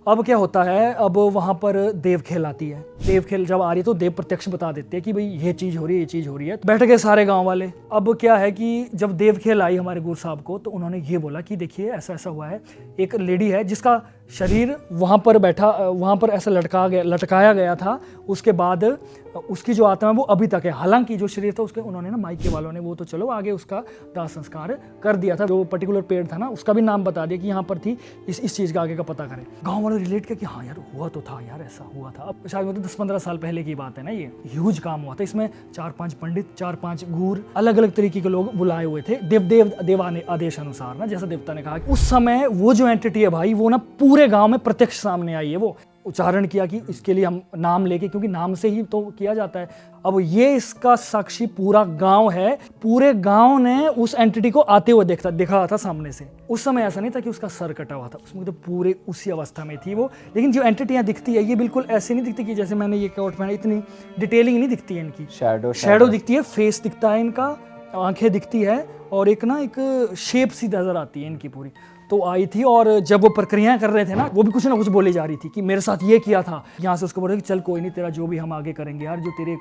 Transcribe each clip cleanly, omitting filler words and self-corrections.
अब क्या होता है, अब वहाँ पर देव खेल आती है। देव खेल जब आ रही है तो देव प्रत्यक्ष बता देते हैं कि भाई ये चीज़ हो रही है, ये चीज़ हो रही है। बैठ गए सारे गांव वाले। अब क्या है कि जब देव खेल आई हमारे गुरु साहब को, तो उन्होंने ये बोला कि देखिए ऐसा ऐसा हुआ है, एक लेडी है जिसका शरीर वहाँ पर बैठा, वहाँ पर ऐसा लटकाया गया था। उसके बाद उसकी जो आत्मा है वो अभी तक है। हालांकि जो शरीर था उसके, उन्होंने ना माइके वालों ने वो तो चलो आगे उसका दाह संस्कार कर दिया था। जो पर्टिकुलर पेड़ था ना उसका भी नाम बता दिया कि यहाँ पर थी, इस चीज़ का आगे का पता करें। गाँव वालों रिलेट किया कि हाँ यार हुआ तो था यार, ऐसा हुआ था। अब शायद मतलब 10-15 साल पहले की बात है ना, ये ह्यूज काम हुआ था। इसमें 4-5 पंडित, 4-5 गूर, अलग अलग तरीके के लोग बुलाए हुए थे देवाने आदेश अनुसार ना, जैसा देवता ने कहा। उस समय वो जो एंटिटी है भाई, वो ना पूरे गाँव में प्रत्यक्ष सामने आई है। वो उच्चारण किया कि इसके लिए हम नाम लेके, क्योंकि नाम से ही तो किया जाता है। अब ये इसका साक्षी पूरा गांव है। पूरे गांव ने उस एंटिटी को आते हुए देखा था सामने से। उस समय ऐसा नहीं था कि उसका सर कटा हुआ था, उसमें तो पूरे उसी अवस्था में थी वो। लेकिन जो एंटिटियां दिखती है ये बिल्कुल ऐसे नहीं दिखती कि जैसे मैंने ये कोट पहना, इतनी डिटेलिंग नहीं दिखती है इनकी। शैडो दिखती है, फेस दिखता है इनका, आंखें दिखती है, और एक शेप सी नजर आती है इनकी पूरी। तो आई थी, और जब वो प्रक्रियाएं कर रहे थे ना, वो भी कुछ ना कुछ बोले जा रही थी कि मेरे साथ ये किया था। यहाँ से उसको बोल रहे कि चल कोई नहीं, तेरा जो भी हम आगे करेंगे यार, जो तेरे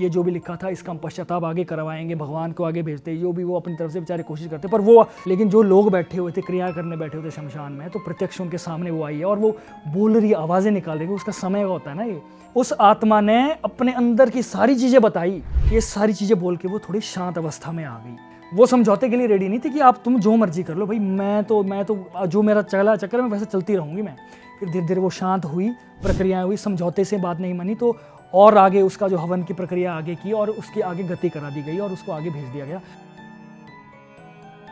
ये जो भी लिखा था इसका हम पश्चाताप आगे करवाएंगे, भगवान को आगे भेजते, जो भी वो अपनी तरफ से बेचारे कोशिश करते। पर वो, लेकिन जो लोग बैठे हुए थे, क्रिया करने बैठे हुए थे शमशान में, तो प्रत्यक्ष उनके सामने वो आई है और वो बोल रही, आवाज़ें निकाल रही है। उसका समय होता है ना ये। उस आत्मा ने अपने अंदर की सारी चीज़ें बताई। ये सारी चीज़ें बोल के वो थोड़ी शांत अवस्था में आ गई। वो समझौते के लिए रेडी नहीं थी कि आप तुम जो मर्जी कर लो भाई, मैं तो जो मेरा चला चक्कर में वैसे चलती रहूंगी मैं। फिर धीरे धीरे वो शांत हुई, प्रक्रियाएं हुई, समझौते से बात नहीं मानी, तो और आगे उसका जो हवन की प्रक्रिया आगे की और उसकी आगे गति करा दी गई और उसको आगे भेज दिया गया।